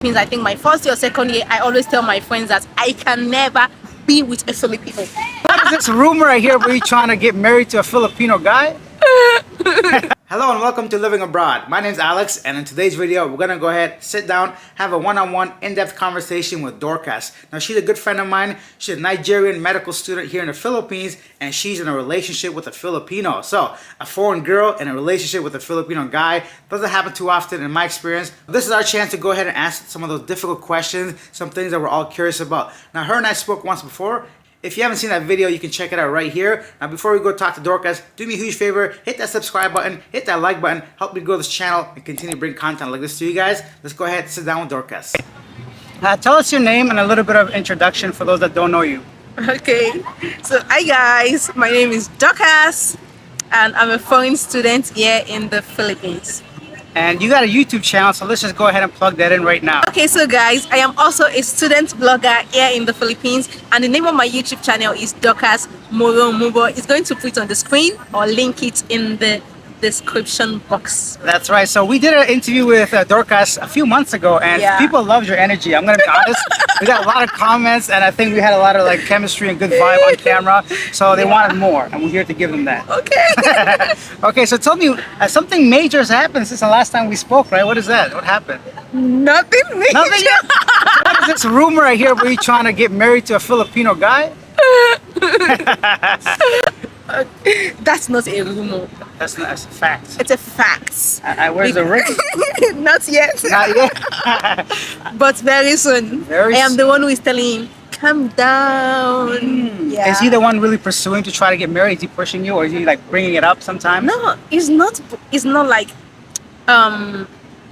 Means I think my first year or second year, I always tell my friends that I can never be with a Filipino. What is this rumor I hear where you trying to get married to a Filipino guy? Hello and welcome to Living Abroad. My name is Alex, and in today's video, we're gonna go ahead, sit down, have a one-on-one, in-depth conversation with Dorcas. Now, she's a good friend of mine. She's a Nigerian medical student here in the Philippines, and she's in a relationship with a Filipino. So, a foreign girl in a relationship with a Filipino guy doesn't happen too often in my experience. This is our chance to go ahead and ask some of those difficult questions, some things that we're all curious about. Now, her and I spoke once before. If you haven't seen that video, you can check it out right here. Now, before we go talk to Dorcas, do me a huge favor, hit that subscribe button, hit that like button, help me grow this channel and continue to bring content like this to you guys. Let's go ahead and sit down with Dorcas. Tell us your name and a little bit of introduction for those that don't know you. Okay, so hi guys, my name is Dorcas and I'm a foreign student here in the Philippines. And you got a YouTube channel, so let's just go ahead and plug that in right now. Okay, so guys, I am also a student blogger here in the Philippines, and the name of my YouTube channel is Dorcas Mubo. It's going to put it on the screen or link it in the description box. That's right. So we did an interview with Dorcas a few months ago, and people loved your energy. I'm gonna be honest. We got a lot of comments, and I think we had a lot of like chemistry and good vibe on camera. So they wanted more, and we're here to give them that. Okay. Okay. So tell me, something major has happened since the last time we spoke, right? What is that? What happened? Nothing. Nothing yet. What is this rumor I hear where you trying to get married to a Filipino guy? That's not a rumor. That's a fact. It's a fact. Where's the ring? Not yet. Not yet. But very soon. I am the one who is telling him, calm down. Yeah. Is he the one really pursuing to try to get married? Is he pushing you, or is he like bringing it up sometimes? No, it's not. It's not like.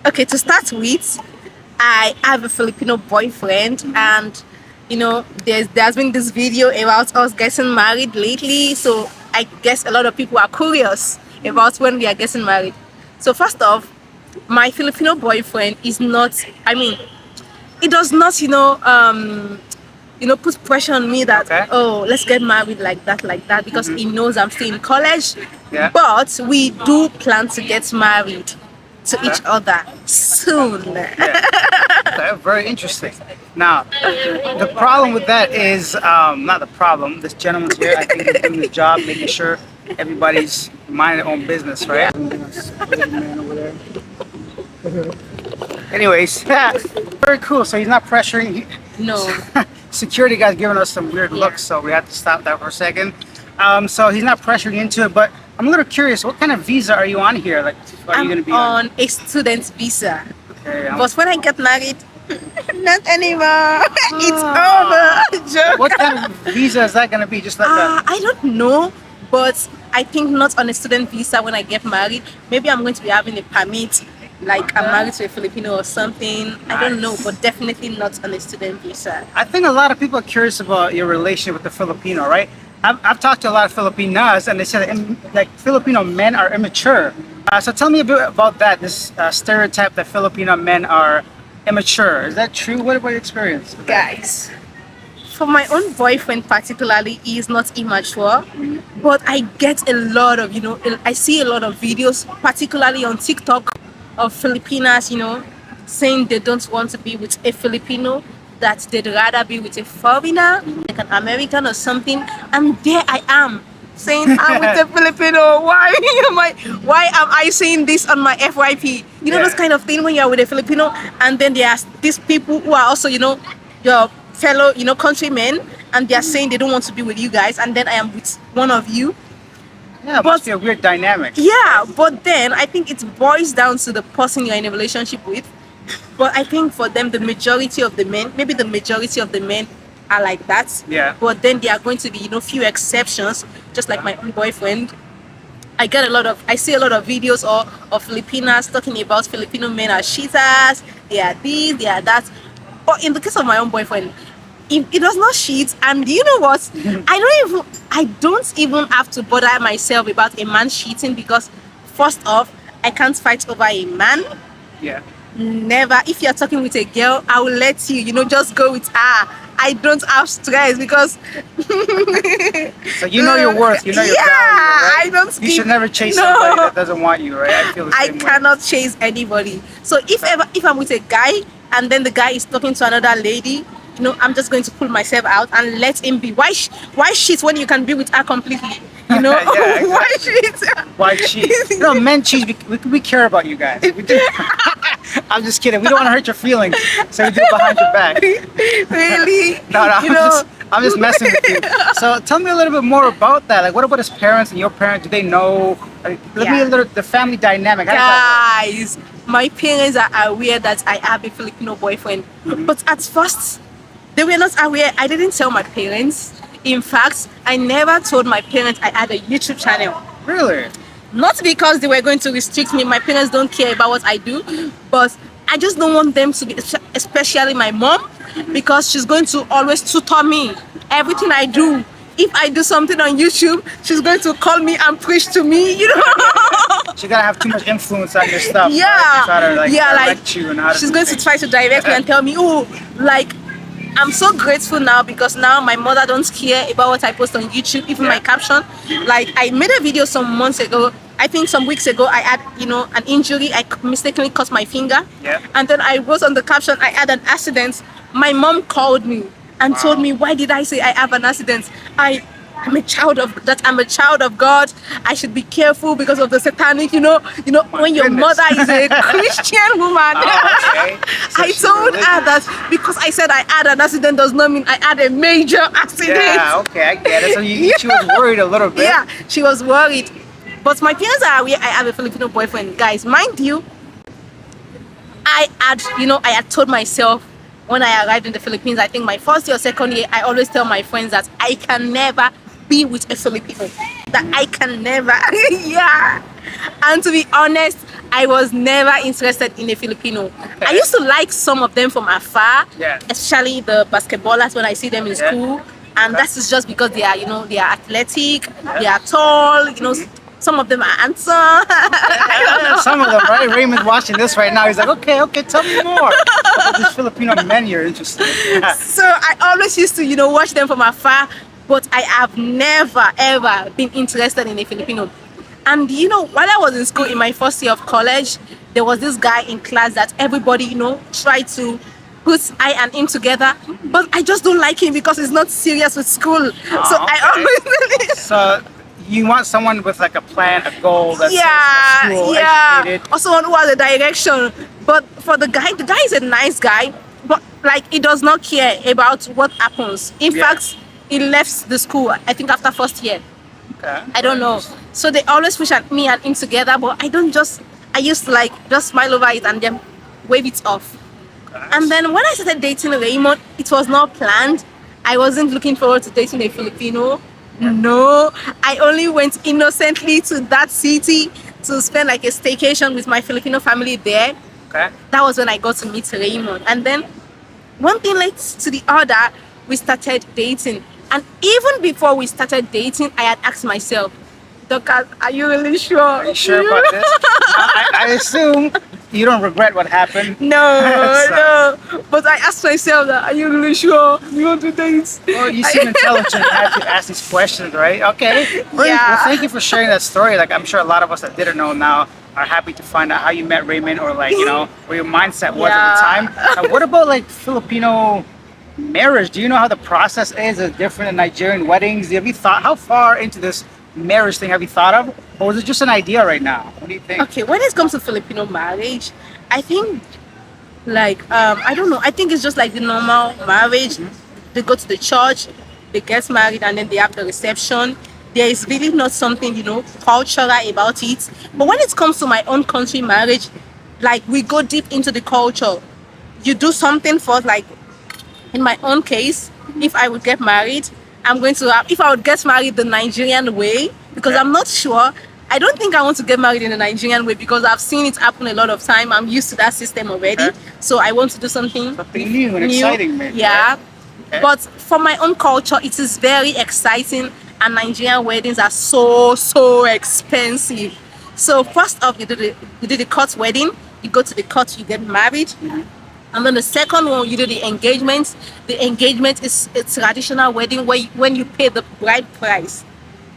Okay, to start with, I have a Filipino boyfriend, and you know, there's been this video about us getting married lately, so I guess a lot of people are curious about when we are getting married. So first off, my Filipino boyfriend is not, I mean, it does not, put pressure on me that, oh, let's get married like that, because he knows I'm still in college. Yeah. But we do plan to get married to each other soon. Yeah. Very interesting. Now, the problem with that is, not the problem, this gentleman's here, I think he's doing his job, making sure everybody's minding their own business, right? Anyways, very cool. So he's not pressuring. No. Security guy's giving us some weird looks, so we have to stop that for a second. So he's not pressuring into it, but I'm a little curious, what kind of visa are you on here? Like, are you going to be on a student visa. Okay, but when I get married, not anymore. It's over. What kind of visa is that going to be? Just like that? I don't know, but I think not on a student visa when I get married. Maybe I'm going to be having a permit, like I'm married to a Filipino or something. Nice. I don't know, but definitely not on a student visa. I think a lot of people are curious about your relationship with the Filipino, right? I've talked to a lot of Filipinas, and they said like Filipino men are immature. So tell me a bit about that. This stereotype that Filipino men are immature. Is that true? What about your experience? Guys, for my own boyfriend particularly, he is not immature, but I get a lot of, I see a lot of videos, particularly on TikTok, of Filipinas, saying they don't want to be with a Filipino, that they'd rather be with a foreigner, like an American or something, and there I am saying I'm with a Filipino. Why am I saying this on my FYP? Those kind of thing when you're with a Filipino, and then there are these people who are also, your fellow, countrymen, and they are saying they don't want to be with you guys, and then I am with one of you. Yeah, it must be a weird dynamic. Yeah, but then I think it boils down to the person you're in a relationship with. But I think for them, the majority of the men, maybe the majority of the men are like that. Yeah. But then there are going to be, few exceptions, just like my own boyfriend. I see a lot of videos of Filipinas talking about Filipino men are cheaters, they are this, they are that. But in the case of my own boyfriend, he does not cheat, and you know what? I don't even have to bother myself about a man cheating, because first off, I can't fight over a man. Yeah. Never. If you're talking with a girl, I will let you, just go with her. I don't have stress because so you know your worth, you know your value, right? I don't you should never chase somebody that doesn't want you, right? I feel the same way. Cannot chase anybody. So if I'm with a guy and then the guy is talking to another lady, I'm just going to pull myself out and let him be. Why shit when you can be with her completely? Yeah, exactly. Why shit? Why cheat? Men cheat. We care about you guys. We do. I'm just kidding. We don't want to hurt your feelings, so we do it behind your back. Really? No, I'm just messing with you. So tell me a little bit more about that. Like, what about his parents and your parents? Do they know? Like, let me a little the family dynamic. How does that Guys, my parents are aware that I have a Filipino boyfriend, but at first they were not aware. I didn't tell my parents. In fact, I never told my parents I had a YouTube channel. work? Really? Not because they were going to restrict me. My parents don't care about what I do, but I just don't want them to be, especially my mom, because she's going to always tutor me everything I do. If I do something on YouTube, she's going to call me and preach to me. She's gonna have too much influence on your stuff. Yeah, right? Try to, like direct you and how to she's do going to things. try to direct me and tell me, oh, like I'm so grateful now because now my mother don't care about what I post on YouTube, even my caption. Like I made a video some months ago. I think some weeks ago I had, an injury. I mistakenly cut my finger. Yeah. And then I wrote on the caption, I had an accident. My mom called me and told me, why did I say I have an accident? I'm a child of that. I'm a child of God. I should be careful because of the satanic. When your goodness. mother is a Christian woman. Okay. So I she's told her religious. that because I said I had an accident does not mean I had a major accident. Yeah, okay, I get it. So she was worried a little bit. Yeah, she was worried. But my parents are aware I have a Filipino boyfriend. Guys, mind you, I had told myself when I arrived in the Philippines, I think my first year or second year, I always tell my friends that I can never be with a Filipino. That I can never. Yeah. And to be honest, I was never interested in a Filipino. Okay. I used to like some of them from afar, Yeah. especially the basketballers when I see them in Yeah. school. And that is just because they are, they are athletic, they are tall, some of them are handsome. Some of them, right? Raymond's watching this right now. He's like, okay, tell me more about this Filipino men you're interested in. So I always used to, watch them from afar, but I have never ever been interested in a Filipino. And while I was in school in my first year of college, there was this guy in class that everybody, tried to put I and him together, but I just don't like him because he's not serious with school. So I always So you want someone with like a plan, a goal, that's school, yeah. educated. Also one who has a direction. But for the guy is a nice guy, but like he does not care about what happens. In fact, he left the school, I think after first year. Okay. I don't know. So they always push at me and him together, but I used to just smile over it and then wave it off. And then when I started dating Raymond, it was not planned. I wasn't looking forward to dating a Filipino. No, I only went innocently to that city to spend like a staycation with my Filipino family there. Okay. That was when I got to meet Raymond. And then one thing led to the other, we started dating. And even before we started dating, I had asked myself, Dorcas, are you really sure? Are you sure about this? I assume you don't regret what happened. No. But I asked myself that, are you really sure you want to date? Well, you seem intelligent. You have to ask these questions, right? Okay. Great. Yeah. Well, thank you for sharing that story. Like, I'm sure a lot of us that didn't know now are happy to find out how you met Raymond, or like, where your mindset was at the time. What about like Filipino marriage? Do you know how the process is? Is it different in Nigerian weddings? Have you thought, how far into this marriage thing have you thought of? Or is it just an idea right now? What do you think? Okay, when it comes to Filipino marriage, I think I don't know, I think it's just like the normal marriage. They go to the church, they get married, and then they have the reception. There is really not something cultural about it. But when it comes to my own country marriage, like we go deep into the culture. You do something for, like in my own case, if I would get married, if I would get married the Nigerian way, because I'm not sure. I don't think I want to get married in the Nigerian way because I've seen it happen a lot of time. I'm used to that system already. Okay. So I want to do something new and exciting, maybe. Yeah. Right? Okay. But for my own culture, it is very exciting, and Nigerian weddings are so expensive. So first off, you do the court wedding. You go to the court, you get married. And then the second one, you do the engagement. The engagement is a traditional wedding when you pay the bride price.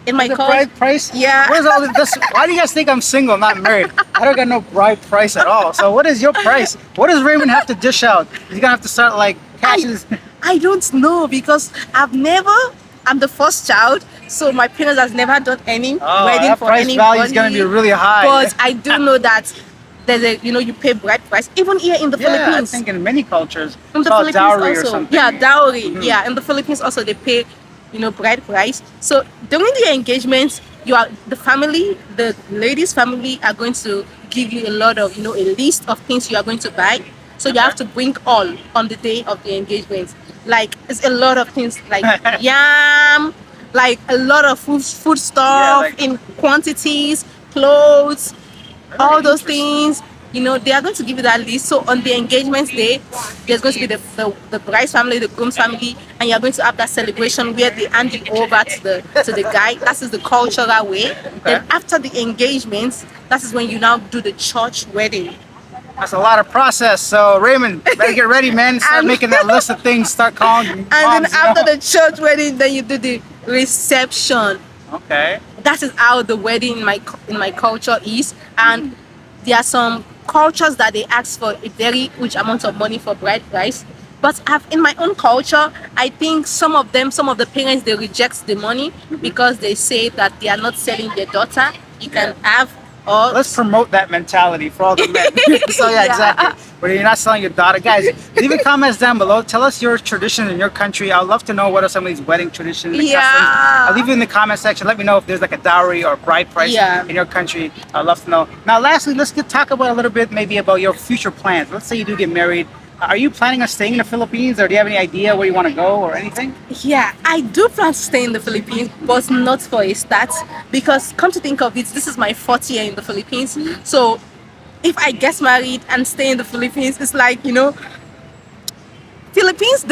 In my The culture, bride price? yeah. What is all this? Why do you guys think I'm single, not married? I don't got no bride price at all. So what is your price? What does Raymond have to dish out? He's gonna have to start like cashing his... I don't know because I'm the first child, so my parents has never done any Oh, wedding that for price anybody. value is gonna be really high. But I do know that there's a, you pay bride price even here in the Yeah, I Philippines. think in many cultures In it's the called Philippines dowry or also, something. yeah, dowry. Mhm. Yeah, in the Philippines also they pay, bride price. So during the engagement, the family, the lady's family are going to give you a lot of, a list of things you are going to buy. So you have to bring all on the day of the engagement. Like it's a lot of things like yam, like a lot of food Yeah, stuff like- in quantities, clothes, Very all those interesting. things. They are going to give you that list. So on the engagement day, there's going to be the bride's family, the groom's family, and you're going to have that celebration where they hand you over to the guy. That is the cultural way. Then after the engagement, that is when you now do the church wedding. That's a lot of process. So Raymond, better get ready, man. Start And- making that list of things. Start calling And moms, then after the church wedding, then you do the reception. Okay. That is how the wedding in my culture is. And there are some cultures that they ask for a very huge amount of money for bride price. But in my own culture, I think some of the parents, they reject the money because they say that they are not selling their daughter. You can have or Let's promote that mentality for all the men. So yeah, Yeah. exactly. Where you're not selling your daughter. Guys, leave a comments down below. Tell us your traditions in your country. I'd love to know what are some of these wedding traditions and Yeah. customs. I'll leave it in the comment section. Let me know if there's like a dowry or a bride price Yeah. in your country. I'd love to know. Now lastly, let's talk about a little bit maybe about your future plans. Let's say you do get married. Are you planning on staying in the Philippines, or do you have any idea where you want to go or anything? Yeah, I do plan to stay in the Philippines, but not for a start. Because come to think of it, this is my fourth year in the Philippines. So if I get married and stay in the Philippines, it's like, the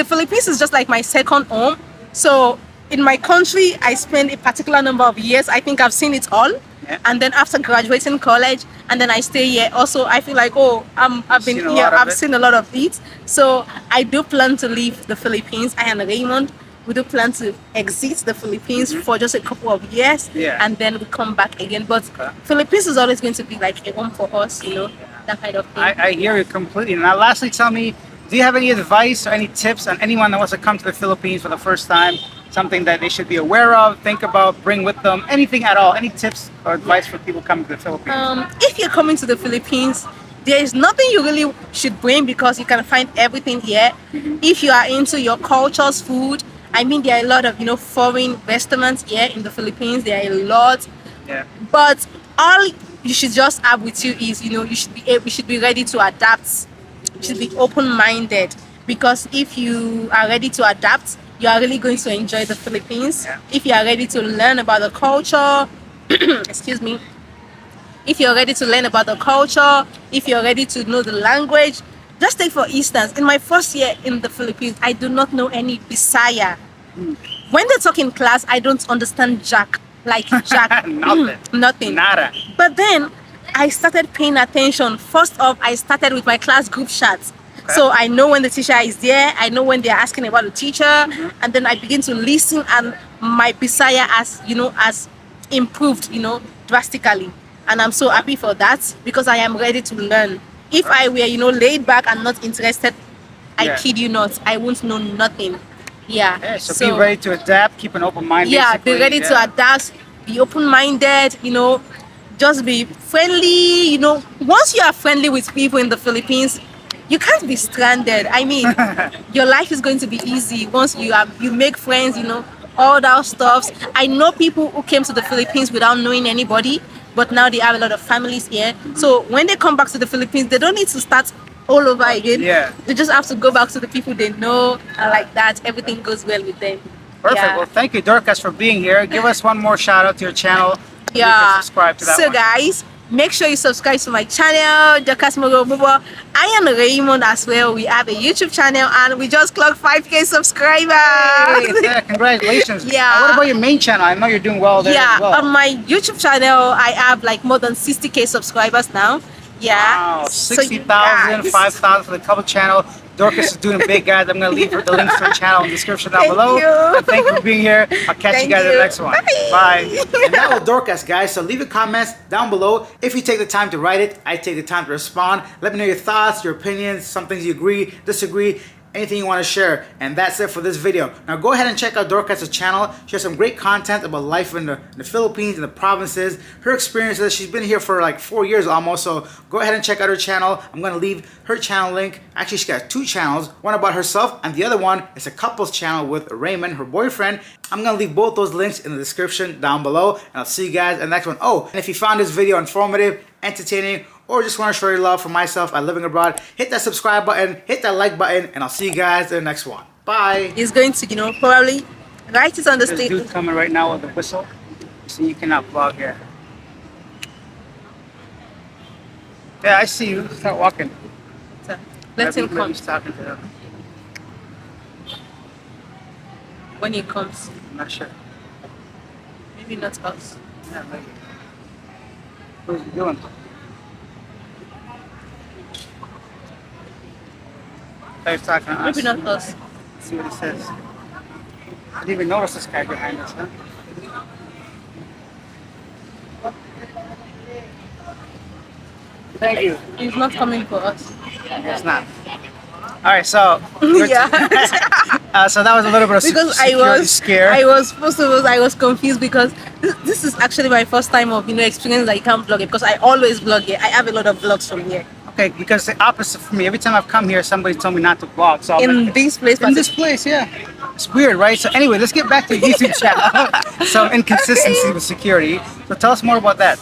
Philippines is just like my second home. So in my country, I spend a particular number of years. I think I've seen it all. Yeah. And then after graduating college, and then I stay here. Also, I feel like, I've been Seen a here. lot of I've it. seen a lot of it. So I do plan to leave the Philippines. I and Raymond, we do plan to exit the Philippines for just a couple of years, Yeah. and then we come back again. But Okay. Philippines is always going to be like a home for us, that kind of thing. I hear you completely. Now, lastly, tell me, do you have any advice or any tips on anyone that wants to come to the Philippines for the first time? Something that they should be aware of, think about, bring with them, anything at all? Any tips or advice for people coming to the Philippines? If you're coming to the Philippines, there is nothing you really should bring because you can find everything here. If you are into your culture's food, I mean, there are a lot of foreign restaurants here in the Philippines. There are a lot, Yeah. but all you should just have with you is you should be ready to adapt. You should be open-minded, because if you are ready to adapt, you are really going to enjoy the Philippines. Yeah. If you are ready to learn about the culture, excuse me, if you're ready to learn about the culture, if you're ready to know the language, just take for instance, in my first year in the Philippines, I do not know any Bisaya. When they talk in class, I don't understand Jack, like Jack. Nothing. Nothing. Nada. But then I started paying attention. First off, I started with my class group chats. So I know when the teacher is there, I know when they're asking about the teacher, and then I begin to listen, and my Bisaya has improved, drastically. And I'm so happy for that because I am ready to learn. If I were, laid back and not interested, I Yeah. kid you not, I won't know nothing. Yeah. Yeah, so be ready to adapt, keep an open mind. Yeah, basically. be ready to Yeah. adapt, be open-minded, just be friendly. Once you are friendly with people in the Philippines, you can't be stranded. I mean, your life is going to be easy once you make friends, all that stuff. I know people who came to the Philippines without knowing anybody, but now they have a lot of families here. So when they come back to the Philippines, they don't need to start all over again. Yeah. They just have to go back to the people they know, and like that, everything goes well with them. Perfect. Yeah. Well, thank you, Dorcas, for being here. Give us one more shout out to your channel. You Yeah. can subscribe to that So one. guys, make sure you subscribe to my channel, Dorcas Mugo. I and Raymond as well. We have a YouTube channel and we just clocked 5K subscribers. Hey, yeah, congratulations. Yeah. What about your main channel? I know you're doing well there Yeah, as well. on my YouTube channel, I have like more than 60K subscribers now. Yeah. Wow, So 60,000, guys, 5,000 for the couple channel. Dorcas is doing big, guys. I'm gonna leave the links to her channel in the description down Thank below. you. And thank you for being here. I'll catch you Thank guys in you. the next one. Bye. Bye. And that was Dorcas, guys. So leave your comments down below. If you take the time to write it, I take the time to respond. Let me know your thoughts, your opinions, some things you agree, disagree, anything you want to share. And that's it for this video. Now go ahead and check out Dorcas' channel. She has some great content about life in the Philippines and the provinces, her experiences. She's been here for like 4 years almost, so go ahead and check out her channel. I'm going to leave her channel link. Actually, she got 2 channels, one about herself and the other one is a couples channel with Raymund, her boyfriend. I'm going to leave both those links in the description down below, and I'll see you guys in the next one. Oh, and if you found this video informative, entertaining, or just want to show your love for myself at Living Abroad, hit that subscribe button, hit that like button, and I'll see you guys in the next one. Bye. He's going to, probably write it on the There's a statement. dude coming right now with a whistle, so you cannot vlog here. Yeah, I see you. Start walking. Let him come He's talking to him. when he comes. I'm not sure. Maybe not us. Yeah, maybe. What's he doing? He's talking to us. Maybe not us. Let's see what he says. I didn't even notice this guy behind us, huh? Thank you. He's not coming for us. It's not. Alright, so Yeah. so that was a little bit of Because security scare. I was confused because this is actually my first time of experience that you can't vlog it, because I always vlog here. I have a lot of vlogs from here. Okay, because the opposite for me. Every time I've come here, somebody told me not to vlog. So In this place, in this place, yeah. It's weird, right? So anyway, let's get back to the YouTube channel. Some inconsistency with security. So tell us more about that.